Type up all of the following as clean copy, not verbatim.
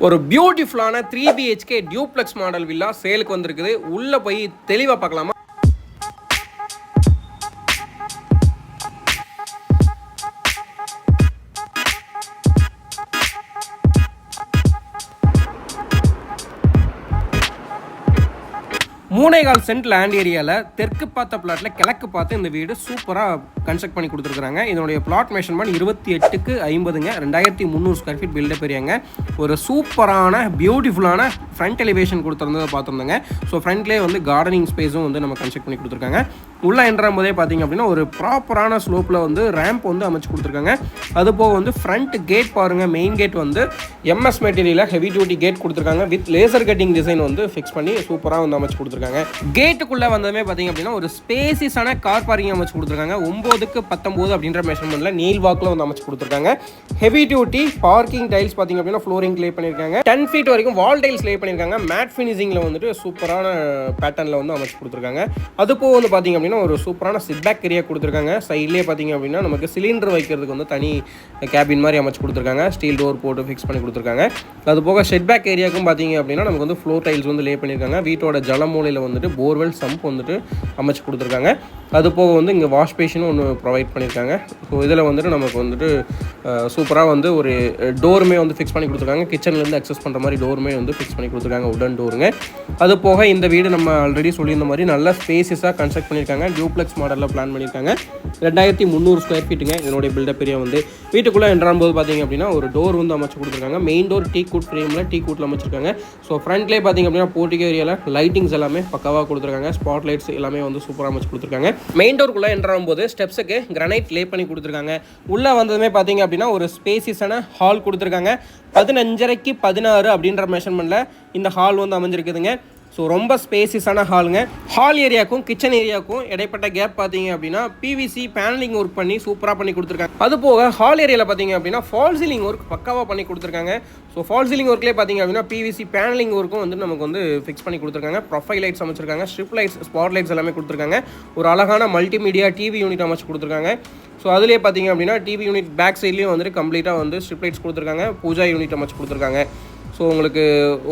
ஒரு பியூட்டிஃபுல்லான 3BHK duplex model villa சேலுக்கு வந்திருக்குது. உள்ள போய் தெளிவாக பார்க்கலாமா? மூணேகால் சென்ட் லேண்ட் ஏரியாவில் தெற்கு பார்த்த பிளாட்டில் கிழக்கு பார்த்து இந்த வீடு சூப்பராக கன்ஸ்ட்ரக்ட் பண்ணி கொடுத்துருக்குறாங்க. இதனுடைய பிளாட் மெஷர்மெண்ட் 28x50ங்க, 2300 ஸ்கொயர் ஃபீட் பில்டப் ஏரியாங்க. ஒரு சூப்பரான பியூட்டிஃபுல்லான ஃப்ரண்ட் எலிவேஷன் கொடுத்துருந்ததை பார்த்துருந்தோங்க. ஸோ ஃப்ரண்ட்லேயே வந்து கார்டனிங் ஸ்பேஸும் வந்து நம்ம கன்ஸ்ட்ரக்ட் பண்ணி கொடுத்துருக்காங்க. உள்ளே என்ட்ரும் போதே பார்த்திங்க அப்படின்னா ஒரு ப்ராப்பரான ஸ்லோப்பில் வந்து ரேம்ப் வந்து அமைச்சு கொடுத்துருக்காங்க. அது போக வந்து ஃப்ரண்ட் கேட் பாருங்கள், மெயின் கேட் வந்து MS மெட்டீரியலில் ஹெவி டியூட்டி கேட் கொடுத்துருக்காங்க. வித் லேசர் கட்டிங் டிசைன் வந்து ஃபிக்ஸ் பண்ணி சூப்பராக வந்து அமைச்சு கொடுத்துருக்காங்க. கேட்டுக்குள்ளே வந்ததுமே பார்த்திங்க அப்படின்னா ஒரு ஸ்பேசிஸான கார் பார்க்கிங் அமைச்சு கொடுத்துருக்காங்க. 9x19 அப்படின்ற மெஷர்மெண்ட்டில் நீல் வாக்கில் வந்து அமைச்சு கொடுத்துருக்காங்க. ஹெவி டியூட்டி பார்க்கிங் டைல்ஸ் பார்த்திங்க அப்படின்னா ஃப்ளோரிங் லே பண்ணியிருக்காங்க. 10 feet வரைக்கும் வால் டைல்ஸ் லே பண்ணியிருக்காங்க. மேட் ஃபினிஷிங்கில் வந்துட்டு சூப்பரான பேட்டர்னில் வந்து அமைச்சு கொடுத்துருக்காங்க. அது போக வந்து பார்த்திங்க அப்படின்னா ஒரு சூப்பரான சிட்பேக் ஏரியா கொடுத்துருக்காங்க. சைட்லேயே பார்த்திங்க அப்படின்னா நமக்கு சிலிண்டர் வைக்கிறதுக்கு வந்து தனி கேபின் மாதிரி அமைச்சு கொடுத்துருக்காங்க. ஸ்டீல் டோர் போட்டு ஃபிக்ஸ் பண்ணி கொடுத்துருக்காங்க. அது போக ஷெட்பேக் ஏரியாவுக்கும் பார்த்திங்க அப்படின்னா நமக்கு வந்து ஃப்ளோர் டைல்ஸ் வந்து லே பண்ணியிருக்காங்க. வீட்டோட ஜலமூலையில் வந்துட்டு போர்வெல் சம்ப் வந்துட்டு அமைச்சு கொடுத்துருக்காங்க. அது போக வந்து இங்கே வாஷ் பேஷனும் ஒன்று ப்ரொவைட் பண்ணியிருக்காங்க. ஸோ இதில் வந்துட்டு நமக்கு வந்துட்டு சூப்பராக வந்து ஒரு டோருமே வந்து ஃபிக்ஸ் பண்ணி கொடுத்துருக்காங்க. கிச்சன்லேருந்து அக்சஸ் பண்ணுற மாதிரி டோருமே வந்து ஃபிக்ஸ் பண்ணி கொடுத்துருக்காங்க, உடன் டோருங்க. அது போக இந்த வீடு நம்ம ஆல்ரெடி சொல்லியிருந்த மாதிரி நல்ல ஸ்பேஸஸாக கன்ஸ்ட்ரக்ட் பண்ணியிருக்காங்க. டியூப்ளெக்ஸ் மாடலில் பிளான் பண்ணியிருக்காங்க. 2300 ஸ்கொயர் ஃபீட்டுங்க இதனுடைய பில்டப் ஏரியா வந்து. வீட்டுக்குள்ளே என்ட்ரும் போது பார்த்திங்க அப்படின்னா ஒரு டோர் வந்து அமைச்சு கொடுத்துருக்காங்க. மெயின் டோர் டீ கூட் ஃப்ரேமில் டீ கூட்டில் அமைச்சிருக்காங்க. ஸோ ஃப்ரண்ட்லேயே பார்த்திங்க அப்படின்னா போர்ட்டிகோ ஏரியாவில் லைட்டிங்ஸ் எல்லாமே பக்காவாக கொடுத்துருக்காங்க. ஸ்பாட் லைட்ஸ் எல்லாமே வந்து சூப்பராக அமைச்சு கொடுத்துருக்காங்க. மெயின் டோருக்குள்ளே என்ட்ரும் போது ஸ்டெப்ஸுக்கு கிரானைட் லே பண்ணி கொடுத்துருக்காங்க. உள்ளே வந்ததுமே பார்த்திங்க அப்படின்னா ஒரு ஸ்பேசிஸான ஹால் கொடுத்துருக்காங்க. 15x16 அப்படின்ற மெஷர்மெண்ட்டில் இந்த ஹால் வந்து அமைஞ்சிருக்குதுங்க. ஸோ ரொம்ப ஸ்பேசிஸான ஹாலுங்க. ஹால் ஏரியாவுக்கும் கிச்சன் ஏரியாவுக்கும் இடைப்பட்ட கேப் பார்த்தீங்க அப்படின்னா PVC பேனலிங் ஒர்க் பண்ணி சூப்பராக பண்ணி கொடுத்துருக்காங்க. அது போக ஹால் ஏரியாவில் பார்த்தீங்க அப்படின்னா ஃபால் சீலிங் ஒர்க் பக்காவாக பண்ணி கொடுத்துருக்காங்க. ஸோ ஃபால் சீலிங் ஒர்க்லேயே பார்த்தீங்க அப்படின்னா PVC பேனலிங் ஒர்க்கும் வந்து நமக்கு வந்து ஃபிக்ஸ் பண்ணி கொடுத்துருக்காங்க. ப்ரொஃபைல் லைட்ஸ் அமைச்சிருக்காங்க. ஸ்ட்ரிப் லைட்ஸ், ஸ்பாட் லைட்ஸ் எல்லாமே கொடுத்துருக்காங்க. ஒரு அழகான மல்டிமீடியா டிவி யூனிட் அமைச்சு கொடுத்துருக்காங்க. ஸோ அதிலே பார்த்தீங்க அப்படின்னா டிவி யூனிட் பேக் சைட்லேயும் வந்துட்டு கம்ப்ளீட்டாக வந்து ஸ்ட்ரிப் லைட்ஸ் கொடுத்துருக்காங்க. பூஜா யூனிட் அமைச்சு கொடுத்துருக்காங்க. ஸோ உங்களுக்கு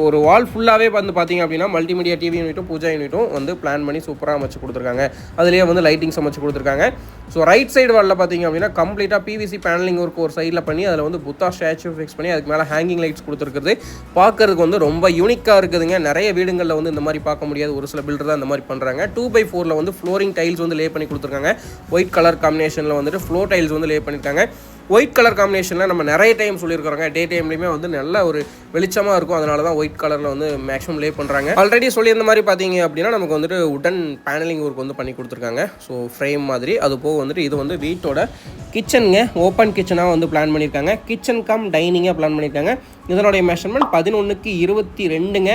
ஒரு வால் ஃபுல்லாகவே வந்து பார்த்திங்க அப்படின்னா மல்டிமீடியா டிவி யூனிட்டும் பூஜா யூனிட்டும் வந்து பிளான் பண்ணி சூப்பராக அமைச்சு கொடுத்துருக்காங்க. அதுலேயே வந்து லைட்டிங்ஸ் அமைச்சு கொடுத்துருக்காங்க. ஸோ ரைட் சைடு வாலில் பார்த்திங்க அப்படின்னா கம்ப்ளீட்டாக PVC பேனலிங் ஒர்க் ஒரு சைடில் பண்ணி அதில் வந்து புத்தா ஸ்டாச்சு ஃபிக்ஸ் பண்ணி அதுக்கு மேலே ஹேங்கிங் லைட்ஸ் கொடுத்துருக்குறது பார்க்கறதுக்கு வந்து ரொம்ப யூனிக்காக இருக்குதுங்க. நிறைய வீடுகளில் வந்து இந்த மாதிரி பார்க்க முடியாது. ஒரு சில பில்டர் தான் இந்த மாதிரி பண்ணுறாங்க. 2x4 வந்து ஃப்ளோரிங் டைல்ஸ் வந்து லே பண்ணி கொடுத்துருக்காங்க. ஒயிட் கலர் காம்பினேஷனில் வந்துட்டு ஃப்ளோர் டைல்ஸ் வந்து லே பண்ணியிருக்காங்க. ஒயிட் கலர் காம்பினேஷனில் நம்ம நிறைய டைம் சொல்லியிருக்கிறோங்க. டே டைம்லேயுமே வந்து நல்ல ஒரு வெளிச்சமாக இருக்கும். அதனால தான் ஒயிட் கலரில் வந்து மேக்ஸிமம் லே பண்ணுறாங்க. ஆல்ரெடி சொல்லியிருந்த மாதிரி பார்த்தீங்க அப்படின்னா நமக்கு வந்துட்டு உடன் பேனலிங் ஒர்க் வந்து பண்ணி கொடுத்துருக்காங்க. ஸோ ஃப்ரேம் மாதிரி. அது போக வந்துட்டு இது வந்து வீட்டோட கிச்சனுங்க, ஓப்பன் கிச்சனாக வந்து பிளான் பண்ணியிருக்காங்க. கிச்சன் கம் டைனிங்காக பிளான் பண்ணியிருக்காங்க. இதனுடைய மெஷர்மெண்ட் 11x22ங்க.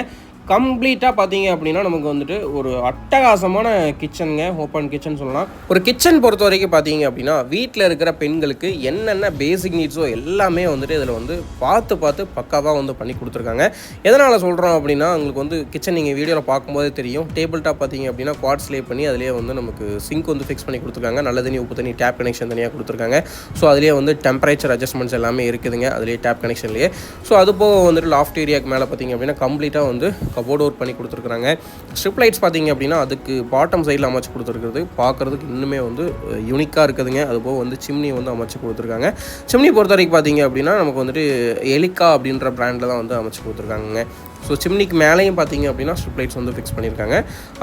கம்ப்ளீட்டாக பார்த்தீங்க அப்படின்னா நமக்கு வந்துட்டு ஒரு அட்டகாசமான கிச்சனுங்க, ஓப்பன் கிச்சன் சொல்லலாம். ஒரு கிச்சன் பொறுத்த வரைக்கும் பார்த்தீங்க அப்படின்னா வீட்டில் இருக்கிற பெண்களுக்கு என்னென்ன பேசிக் நீட்ஸோ எல்லாமே வந்துட்டு இதில் வந்து பார்த்து பக்காவாக வந்து பண்ணி கொடுத்துருக்காங்க. எதனால் சொல்கிறோம் அப்படின்னா உங்களுக்கு வந்து கிச்சன் நீங்கள் வீடியோவில் பார்க்கும்போதே தெரியும். டேபிள் டாப் பார்த்தீங்க அப்படின்னா குவாட்ஸ் லே பண்ணி அதிலே வந்து நமக்கு சிங்க் வந்து ஃபிக்ஸ் பண்ணி கொடுத்துருக்காங்க. நல்ல தண்ணி, உப்பு தண்ணி, டேப் கனெக்ஷன் தனியாக கொடுத்துருக்காங்க. ஸோ அதிலே வந்து டெம்பரேச்சர் அட்ஜஸ்ட்மெண்ட்ஸ் எல்லாமே இருக்குதுங்க அதிலே டேப் கனெக்ஷன்லேயே. ஸோ அது போக வந்துட்டு லாஃப்ட் ஏரியாவுக்கு மேலே பார்த்தீங்க அப்படின்னா கம்ப்ளீட்டாக வந்து கபோர்ட் ஒர்க் பண்ணி கொடுத்துருக்குறாங்க. ஸ்ட்ரிப் லைட்ஸ் பார்த்தீங்க அப்படின்னா அதுக்கு பாட்டம் சைடில் அமைச்சு கொடுத்துருக்குறது பார்க்குறதுக்கு இன்னுமே வந்து யூனிக்காக இருக்குதுங்க. அதுபோக வந்து சிம்னி வந்து அமைச்சு கொடுத்துருக்காங்க. சிம்னி பொறுத்த வரைக்கும் பார்த்தீங்க அப்படின்னா நமக்கு வந்துட்டு எலிகா அப்படின்ற பிராண்டில் தான் வந்து அமைச்சு கொடுத்துருக்காங்க. ஸோ சிம்னிக்கு மேலேயும் பார்த்தீங்க அப்படின்னா ஸ்ட்ரிப் லைட்ஸ் வந்து ஃபிக்ஸ் பண்ணியிருக்காங்க.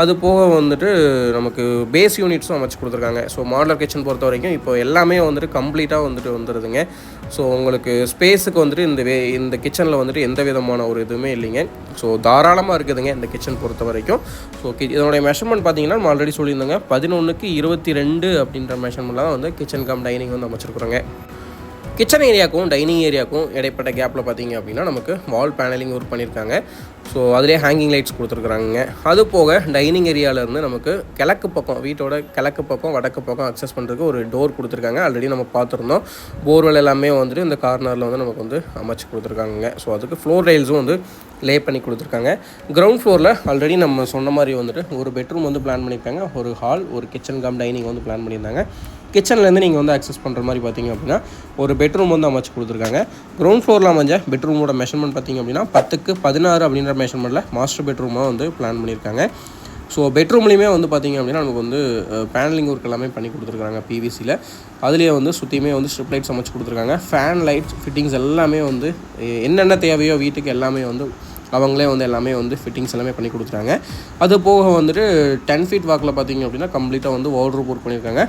அது போக வந்துட்டு நமக்கு பேஸ் யூனிட்ஸும் அமைச்சு கொடுத்துருக்காங்க. ஸோ மாடலர் கிச்சன் பொறுத்த வரைக்கும் இப்போ எல்லாமே வந்துட்டு கம்ப்ளீட்டாக வந்துட்டு வந்துடுதுங்க. ஸோ உங்களுக்கு ஸ்பேஸுக்கு வந்துட்டு இந்த கிச்சனில் வந்துட்டு எந்த விதமான ஒரு இதுவுமே இல்லைங்க. ஸோ தாராளமாக இருக்குதுங்க இந்த கிச்சன் பொறுத்த வரைக்கும். ஸோ இதனுடைய மெஷர்மெண்ட் பார்த்தீங்கன்னா நம்ம ஆல்ரெடி சொல்லியிருந்தோங்க 11x22 அப்படின்ற மெஷர்மெண்ட்டில் தான் வந்து கிச்சன் கம் டைனிங் வந்து அமைச்சிருக்குறோங்க. கிச்சன் ஏரியாவுக்கும் டைனிங் ஏரியாவுக்கும் இடைப்பட்ட கேப்பில் பார்த்தீங்க அப்படின்னா நமக்கு வால் பேனலிங் ஒர்க் பண்ணியிருக்காங்க. ஸோ அதிலே ஹேங்கிங் லைட்ஸ் கொடுத்துருக்குறாங்க. அது போக டைனிங் ஏரியாவிலேருந்து நமக்கு கிழக்கு பக்கம், வீட்டோட கிழக்கு பக்கம் வடக்கு பக்கம் அக்சஸ் பண்ணுறதுக்கு ஒரு டோர் கொடுத்துருக்காங்க. ஆல்ரெடி நம்ம பார்த்துருந்தோம். போர்வெல் எல்லாமே வந்துட்டு இந்த கார்னரில் வந்து நமக்கு வந்து அமைச்சு கொடுத்துருக்காங்க. ஸோ அதுக்கு ஃப்ளோர் டைல்ஸும் வந்து லே பண்ணி கொடுத்துருக்காங்க. கிரவுண்ட் ஃப்ளோரில் ஆல்ரெடி நம்ம சொன்ன மாதிரி வந்துட்டு ஒரு பெட்ரூம் வந்து பிளான் பண்ணியிருக்காங்க. ஒரு ஹால், ஒரு கிச்சன் கம் டைனிங் வந்து பிளான் பண்ணியிருந்தாங்க. கிச்சன்லேருந்து நீங்கள் வந்து அக்சஸ் பண்ணுற மாதிரி பார்த்தீங்க அப்படின்னா ஒரு பெட்ரூம் வந்து அமைச்சு கொடுத்துருக்காங்க. கிரவுண்ட் ஃப்ளோரில் அமைஞ்ச பெட்ரூமோட மெஷர்மெண்ட் பார்த்தீங்க அப்படின்னா 10x16 அப்படின்ற மெஷர்மெண்ட்டில் மாஸ்டர் பெட்ரூமாக வந்து பிளான் பண்ணியிருக்காங்க. ஸோ பெட்ரூம்லேயுமே வந்து பார்த்திங்க அப்படின்னா நமக்கு வந்து பேனலிங் ஒர்க் எல்லாமே பண்ணி கொடுத்துருக்காங்க பிவிசியில். அதுலேயே வந்து சுற்றியுமே வந்து ஸ்ட்ரிப் லைட்ஸ் அமைச்சு கொடுத்துருக்காங்க. ஃபேன் லைட்ஸ் ஃபிட்டிங்ஸ் எல்லாமே வந்து என்னென்ன தேவையோ வீட்டுக்கு எல்லாமே வந்து அவங்களே வந்து எல்லாமே வந்து ஃபிட்டிங்ஸ் எல்லாமே பண்ணி கொடுத்துட்டாங்க. அது போக வந்துட்டு 10 feet வாக்கில் பார்த்திங்க அப்படின்னா கம்ப்ளீட்டாக வந்து வார்ட்ரோப் ஒர்க் பண்ணியிருக்காங்க.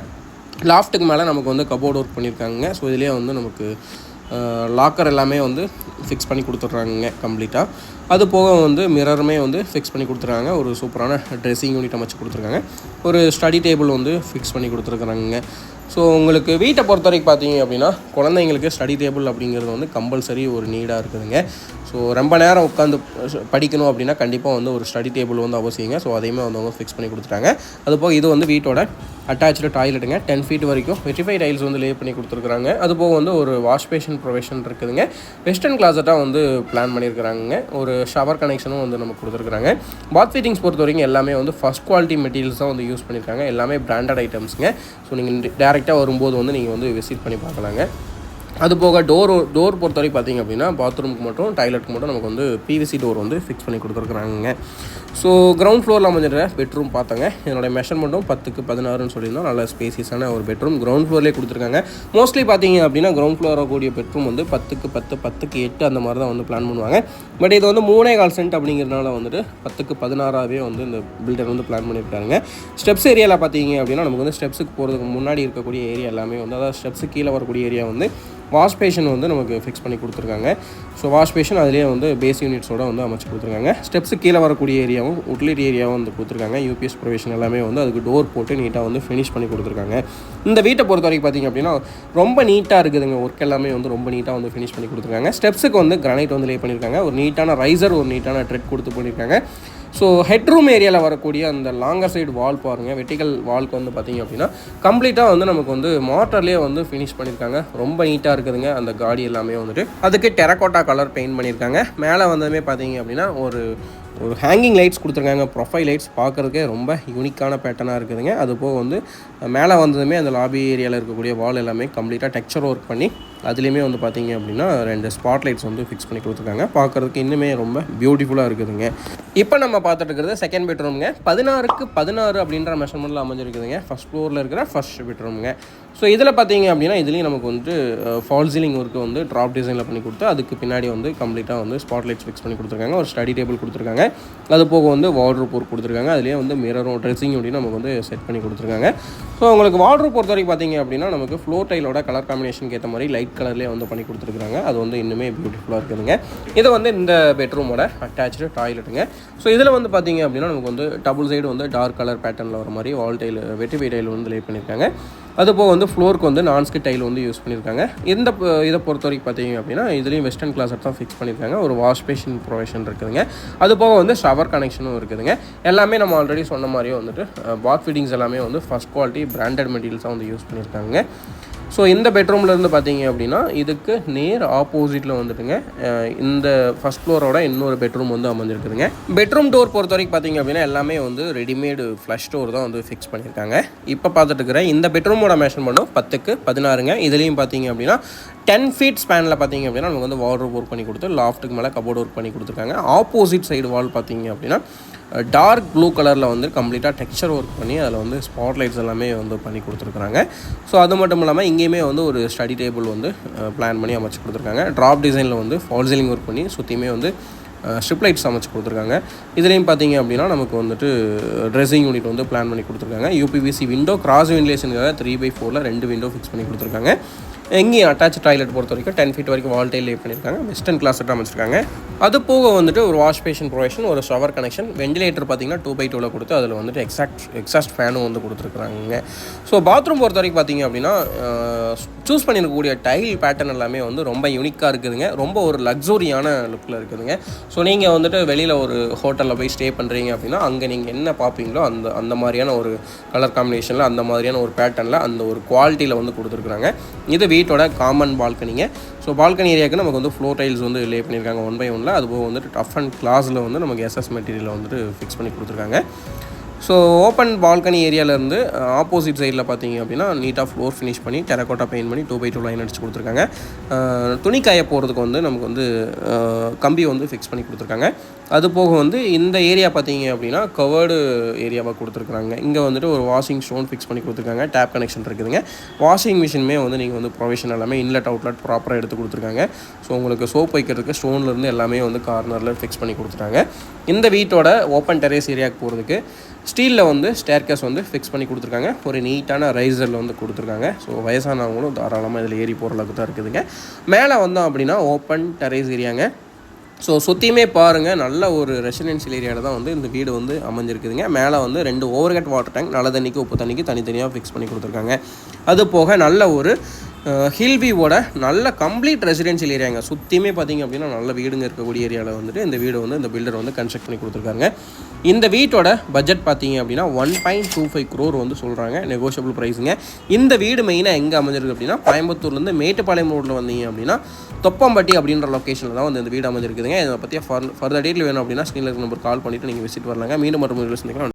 லாஃப்ட்டுக்கு மேலே நமக்கு வந்து கபோர்ட் ஒர்க் பண்ணியிருக்காங்க. ஸோ இதுலேயே வந்து நமக்கு லாக்கர் எல்லாமே வந்து ஃபிக்ஸ் பண்ணி கொடுத்துட்றாங்க கம்ப்ளீட்டாக. அது போக வந்து மிரருமே வந்து ஃபிக்ஸ் பண்ணி கொடுத்துருக்காங்க. ஒரு சூப்பரான ட்ரெஸ்ஸிங் யூனிட் அமைச்சு கொடுத்துருக்காங்க. ஒரு ஸ்டடி டேபிள் வந்து ஃபிக்ஸ் பண்ணி கொடுத்துருக்குறாங்க. ஸோ உங்களுக்கு வீட்டை பொறுத்த வரைக்கும் பார்த்தீங்க அப்படின்னா குழந்தைங்களுக்கு ஸ்டடி டேபிள் அப்படிங்கிறது வந்து கம்பல்சரி ஒரு நீடாக இருக்குதுங்க. ஸோ ரொம்ப நேரம் உட்காந்து படிக்கணும் அப்படின்னா கண்டிப்பாக வந்து ஒரு ஸ்டடி டேபிள் வந்து அவசியங்க. ஸோ அதையுமே வந்து அவங்க ஃபிக்ஸ் பண்ணி கொடுத்துட்டாங்க. அதுபோக இது வந்து வீட்டோட அட்டாச்சு டாய்லெட்டுங்க. 10 feet வரைக்கும் வெட்டிஃபை டைல்ஸ் வந்து லே பண்ணி கொடுத்துருக்குறாங்க. அதுபோக வந்து ஒரு வாஷ் பேஷன் ப்ரொவிஷன் இருக்குதுங்க. வெஸ்டர்ன் கிளாஸட்டாக வந்து பிளான் பண்ணியிருக்கிறாங்க. ஒரு ஷவர் கனெக்ஷனும் வந்து நமக்கு கொடுத்துருக்குறாங்க. பாத் ஃபிட்டிங்ஸ் பொறுத்த வரைக்கும் எல்லாமே வந்து ஃபஸ்ட் குவாலிட்டி மெட்டீரியல்ஸ் தான் வந்து யூஸ் பண்ணியிருக்காங்க. எல்லாமே பிராண்டட் ஐட்டம்ஸுங்க. ஸோ நீங்கள் டேரெக்டாக வரும்போது வந்து நீங்கள் வந்து விசிட் பண்ணி பார்க்கலாங்க. அது போக டோர் பொறுத்த வரைக்கும் பார்த்திங்க அப்படின்னா பாத்ரூமுக்கு மட்டும் டாய்லெட்டுக்கு மட்டும் நமக்கு வந்து பிவிசி டோர் வந்து ஃபிக்ஸ் பண்ணி கொடுத்துருக்குறாங்க. ஸோ கிரவுண்ட் ஃப்ளோரில் அமைஞ்சிற பெட்ரூம் பார்த்தாங்க. என்னோடய மெஷர்மெண்ட்டும் 10x16 சொல்லியிருந்தோம். நல்ல ஸ்பேசியஸான ஒரு பெட்ரூம் கிரவுண்ட் ஃப்ளோர்லேயே கொடுத்துருக்காங்க. மோஸ்ட்லி பார்த்திங்க அப்படின்னா கிரவுண்ட் ஃப்ளோர் கூடிய பெட்ரூம் வந்து 10x10 10x8 அந்த மாதிரி தான் வந்து பிளான் பண்ணுவாங்க. பட் இது வந்து 3.25 சென்ட் அப்படிங்கிறதுனால வந்துட்டு 10x16 வந்து இந்த பில்டர் வந்து பிளான் பண்ணியிருக்காங்க. ஸ்டெப்ஸ் ஏரியாவில் பார்த்தீங்க அப்படின்னா நமக்கு வந்து ஸ்டெப்ஸுக்கு போகிறதுக்கு முன்னாடி இருக்கக்கூடிய ஏரியா எல்லாமே வந்து அதாவது ஸ்டெப்ஸுக்கு கீழே வரக்கூடிய ஏரியா வந்து வாஷ் பேஷன் வந்து நமக்கு ஃபிக்ஸ் பண்ணி கொடுத்துருக்காங்க. ஸோ வாஷ் பேஷன் அதிலே வந்து பேஸ் யூனிட்ஸோடு வந்து அமைச்சு கொடுத்துருக்காங்க. ஸ்டெப்ஸு கீழே வரக்கூடிய ஏரியாவும் உட்லெட் ஏரியாவும் வந்து கொடுத்துருக்காங்க. யூபிஎஸ் ப்ரொவிஷன் எல்லாமே வந்து அதுக்கு டோர் போட்டு நீட்டாக வந்து ஃபினிஷ் பண்ணி கொடுத்துருக்காங்க. இந்த வீட்டை பொறுத்த வரைக்கும் பார்த்திங்க அப்படின்னா ரொம்ப நீட்டாக இருக்குதுங்க. ஒர்க் எல்லாமே வந்து ரொம்ப நீட்டாக வந்து ஃபினிஷ் பண்ணி கொடுத்துருக்காங்க. ஸ்டெப்ஸுக்கு வந்து கிரானைட் வந்து லே பண்ணியிருக்காங்க. ஒரு நீட்டான ரைசர் ஒரு நீட்டான ட்ரெட் கொடுத்து பண்ணியிருக்காங்க. ஸோ ஹெட்ரூம் ஏரியாவில் வரக்கூடிய அந்த லாங்கர் சைடு வால் பாருங்கள். வெர்டிகல் வால்க்கு வந்து பார்த்திங்க அப்படின்னா கம்ப்ளீட்டாக வந்து நமக்கு வந்து மாட்டர்லேயே வந்து ஃபினிஷ் பண்ணியிருக்காங்க. ரொம்ப நீட்டாக இருக்குதுங்க. அந்த காடி எல்லாமே வந்துட்டு அதுக்கு டெரகோட்டா கலர் பெயிண்ட் பண்ணியிருக்காங்க. மேலே வந்ததுமே பார்த்திங்க அப்படின்னா ஒரு ஹேங்கிங் லைட்ஸ் கொடுத்துருக்காங்க. ப்ரொஃபைல் லைட்ஸ் பார்க்குறதுக்கே ரொம்ப யூனிக்கான பேட்டர்னாக இருக்குதுங்க. அது போக வந்து மேலே வந்ததுமே அந்த லாபி ஏரியாவில் இருக்கக்கூடிய வால் எல்லாமே கம்ப்ளீட்டாக டெக்ஸ்சர் ஒர்க் பண்ணி அதுலேயுமே வந்து பார்த்திங்க அப்படின்னா 2 ஸ்பாட் லைட்ஸ் வந்து ஃபிக்ஸ் பண்ணி கொடுத்துருக்காங்க. பார்க்குறதுக்கு இன்னுமே ரொம்ப பியூட்டிஃபுல்லாக இருக்குதுங்க. இப்போ நம்ம பார்த்துட்டு இருக்கிறது செகண்ட் பெட்ரூமுங்க. 16x16 அப்படின்ற மெஷர்மெண்ட்டில் அமைஞ்சிருக்குதுங்க. ஃபஸ்ட் ஃப்ளோரில் இருக்கிற ஃபஸ்ட் பெட்ரூமுங்க. ஸோ இதில் பார்த்திங்க அப்படின்னா இதுலேயும் நமக்கு வந்துட்டு ஃபால் சீலிங் ஒர்க்கு வந்து ட்ராப் டிசைனில் பண்ணி கொடுத்து அதுக்கு பின்னாடி வந்து கம்ப்ளீட்டாக வந்து ஸ்பாட் லைட்ஸ் ஃபிக்ஸ் பண்ணி கொடுத்துருக்காங்க. ஒரு ஸ்டடி டேபிள் கொடுத்துருக்காங்க. அது போக வந்து வார்ட்ரோப் ஒர்க் கொடுத்துருக்காங்க. அதுலேயே வந்து மிரரும் ட்ரெஸ்ஸிங் அப்படின்னு நமக்கு வந்து செட் பண்ணி கொடுத்துருக்காங்க. ஸோ உங்களுக்கு வார்ட்ரோப் பொறுத்த வரைக்கும் பார்த்திங்க அப்படின்னா நமக்கு ஃப்ளோர் டைலோட கலர் காம்பினேஷனுக்கு ஏற்ற மாதிரி லைட் கலர்லேயே வந்து பண்ணி கொடுத்துருக்காங்க. அது வந்து இன்னுமே பியூட்டிஃபுல்லாக இருக்குதுங்க. இது வந்து இந்த பெட்ரூமோட அட்டாச்சு டாய்லெட்டுங்க. ஸோ இதில் வந்து பார்த்திங்க அப்படின்னா நமக்கு வந்து டபுள் சைடு வந்து டார்க் கலர் பேட்டர்னில் வர மாதிரி வால் டைல் வெட்டிஃபை டைல் வந்து லே பண்ணியிருக்காங்க. அதுபோக வந்து ஃப்ளோருக்கு வந்து நான்ஸ்கிட் டைல் வந்து யூஸ் பண்ணியிருக்காங்க. இதை பொறுத்த வரைக்கும் பார்த்தீங்க அப்படின்னா இதுலேயும் வெஸ்டர்ன் கிளாஸட் தான் ஃபிக்ஸ் பண்ணியிருக்காங்க. ஒரு வாஷ் பேஷன் ப்ரொவிஷன் இருக்குதுங்க. அது போக வந்து ஷவர் கனெக்ஷனும் இருக்குதுங்க. எல்லாமே நம்ம ஆல்ரெடி சொன்ன மாதிரியே வந்துட்டு பாத் ஃபிட்டிங்ஸ் எல்லாமே வந்து ஃபஸ்ட் குவாலிட்டி பிராண்டட் மெட்டீரியல்ஸாக வந்து யூஸ் பண்ணியிருக்காங்க. ஸோ இந்த பெட்ரூம்லேருந்து பார்த்தீங்க அப்படின்னா இதுக்கு நேர் ஆப்போசிட்டில் வந்துட்டுங்க இந்த ஃபஸ்ட் ஃப்ளோரோட இன்னொரு பெட்ரூம் வந்து அமைஞ்சிருக்குதுங்க. பெட்ரூம் டோர் பொறுத்த வரைக்கும் பார்த்தீங்க அப்படின்னா எல்லாமே வந்து ரெடிமேடு ஃப்ளஷ் டோர் தான் வந்து ஃபிக்ஸ் பண்ணியிருக்காங்க. இப்போ பார்த்துட்டு இருக்கிற இந்த பெட்ரூமோட மெஷர்மெண்ட்டும் 10x16. இதுலேயும் பார்த்தீங்க அப்படின்னா 10 feet ஸ்பேனில் பார்த்தீங்க அப்படின்னா நமக்கு வந்து வார்ட்ரோப் ஒர்க் பண்ணி கொடுத்து லாஃப்ட்டுக்கு மேலே கபோர்ட் ஒர்க் பண்ணி கொடுத்துருக்காங்க. ஆப்போசிட் சைடு வால் பார்த்தீங்க அப்படின்னா டார்க் ப்ளூ கலரில் வந்து கம்ப்ளீட்டாக டெக்ஸ்சர் ஒர்க் பண்ணி அதில் வந்து ஸ்பாட் லைட்ஸ் எல்லாமே வந்து பண்ணி கொடுத்துருக்குறாங்க. ஸோ அது மட்டும் இல்லாமல் இங்கேயுமே வந்து ஒரு ஸ்டடி டேபிள் வந்து பிளான் பண்ணி அமைச்சு கொடுத்துருக்காங்க. ட்ராப் டிசைனில் வந்து ஃபால் சீலிங் ஒர்க் பண்ணி சுற்றியுமே வந்து ஸ்ட்ரிப் லைட்ஸ் அமைச்சு கொடுத்துருக்காங்க. இதுலேயும் பார்த்தீங்க அப்படின்னா நமக்கு வந்துட்டு ட்ரெஸ்ஸிங் யூனிட் வந்து பிளான் பண்ணி கொடுத்துருக்காங்க. யூபிவிசி விண்டோ கிராஸ் வென்டிலேஷனுக்காக 3/4 2 விண்டோ ஃபிக்ஸ் பண்ணி கொடுத்துருக்காங்க. எங்கேயும் அட்டாச் டாய்லெட் பொறுத்த வரைக்கும் 10 feet வரைக்கும் வால் டைல் லே பண்ணியிருக்காங்க. வெஸ்டர்ன் கிளாஸட் அமைச்சிருக்காங்க. அது போக வந்துட்டு ஒரு வாஷ் பேஷன் ப்ரொவிஷன், ஒரு ஷவர் கனெக்ஷன், வெண்டிலேட்டர் பார்த்தீங்கன்னா 2/2 கொடுத்து அதில் வந்துட்டு எக்ஸாஸ்ட் ஃபேனும் வந்து கொடுத்துருக்குறாங்க. ஸோ பாத்ரூம் பொறுத்த வரைக்கும் பார்த்தீங்க அப்படின்னா சூஸ் பண்ணியிருக்கக்கூடிய டைல் பேட்டர்ன் எல்லாமே வந்து ரொம்ப யூனிக்காக இருக்குதுங்க. ரொம்ப ஒரு லக்ஸூரியான லுக்கில் இருக்குதுங்க. ஸோ நீங்கள் வந்துட்டு வெளியில் ஒரு ஹோட்டலில் போய் ஸ்டே பண்ணுறீங்க அப்படின்னா அங்கே நீங்கள் என்ன பார்ப்பீங்களோ அந்த மாதிரியான ஒரு கலர் காம்பினேஷனில் அந்த மாதிரியான ஒரு பேட்டர்னில் அந்த ஒரு குவாலிட்டியில் வந்து கொடுத்துருக்குறாங்க. இது வீட்டோட காமன் பால்கனிங்க. ஸோ பால்கனி ஏரியாவுக்கு நமக்கு வந்து ஃப்ளோர் டைல்ஸ் வந்து லே பண்ணியிருக்காங்க 1/1. அதுபோக வந்துட்டு டஃப் அண்ட் கிளாஸில் வந்து நமக்கு எஸ்எஸ் மெட்டீரியலில் வந்துட்டு ஃபிக்ஸ் பண்ணி கொடுத்துருக்காங்க. ஸோ ஓப்பன் பால்கனி ஏரியாவிலேருந்து ஆப்போசிட் சைடில் பார்த்தீங்க அப்படின்னா நீட்டாக ஃப்ளோர் ஃபினிஷ் பண்ணி டெரக்கோட்டா பெயிண்ட் பண்ணி 2x2 லைன் அடிச்சு கொடுத்துருக்காங்க. துணி காய போகிறதுக்கு வந்து நமக்கு வந்து கம்பி வந்து ஃபிக்ஸ் பண்ணி கொடுத்துருக்காங்க. அது போக வந்து இந்த ஏரியா பார்த்தீங்க அப்படின்னா கவர்டு ஏரியாவாக கொடுத்துருக்குறாங்க. இங்கே வந்துட்டு ஒரு வாஷிங் ஸ்டோன் ஃபிக்ஸ் பண்ணி கொடுத்துருக்காங்க. டேப் கனெக்ஷன் இருக்குதுங்க. வாஷிங் மிஷினுமே வந்து நீங்கள் வந்து ப்ரொவிஷன் எல்லாமே இன்லெட் அவுட்லெட் ப்ராப்பராக எடுத்து கொடுத்துருக்காங்க. ஸோ உங்களுக்கு சோப் வைக்கிறதுக்கு ஸ்டோன்லேருந்து எல்லாமே வந்து கார்னரில் ஃபிக்ஸ் பண்ணி கொடுத்துட்டாங்க. இந்த வீட்டோட ஓப்பன் டெரேஸ் ஏரியாவுக்கு போகிறதுக்கு ஸ்டீலில் வந்து ஸ்டேர்கேஸ் வந்து ஃபிக்ஸ் பண்ணி கொடுத்துருக்காங்க. ஒரு நீட்டான ரைசரில் வந்து கொடுத்துருக்காங்க. ஸோ வயசானவங்களும் தாராளமாக இதில் ஏறி போகிற அளவுக்கு தான் இருக்குதுங்க. மேலே வந்தோம் அப்படின்னா ஓப்பன் டெரேஸ் ஏரியாங்க. ஸோ சுற்றியுமே பாருங்கள், நல்ல ஒரு ரெசிடென்ஷியல் ஏரியாவில் தான் வந்து இந்த வீடு வந்து அமைஞ்சிருக்குதுங்க. மேலே வந்து 2 ஓவர்ஹெட் வாட்டர் டேங்க் நல்ல தண்ணிக்கு உப்பு தண்ணிக்கு தனித்தனியாக ஃபிக்ஸ் பண்ணி கொடுத்துருக்காங்க. அது போக நல்ல ஒரு ஹில்வியோட நல்ல கம்ப்ளீட் ரெசிடென்ஷியல் ஏரியாங்க. சுற்றியுமே பார்த்திங்க அப்படின்னா நல்ல வீடுங்க இருக்கக்கூடிய ஏரியாவில் வந்துட்டு இந்த வீடு வந்து இந்த பில்டர் வந்து கன்ஸ்ட்ரக்ட் பண்ணி கொடுத்துருக்காங்க. இந்த வீட்டோட பட்ஜெட் பார்த்தீங்க அப்படின்னா 1.25 crore வந்து சொல்கிறாங்க. நெகோஷியபிள் ப்ரைஸுங்க. இந்த வீடு மெயினாக எங்கே அமைஞ்சிருக்கு அப்படின்னா கோயம்புத்தூர்லேருந்து மேட்டுப்பாளையம் ரோட்டில் வந்தீங்க அப்படின்னா தொப்பம்பட்டி அப்படின்ற லொக்கேஷனில் தான் வந்து இந்த வீடு அமைஞ்சிருக்குதுங்க. இதை பற்றி ஃபர்தர் டீட்டெயில் வேணும் அப்படின்னா ஸ்க்ரீனில் இருக்க நம்பர் கால் பண்ணிவிட்டு நீங்கள் விசிட் வரலாங்க. மீண்டும் மற்றும் சந்திக்கலாம்.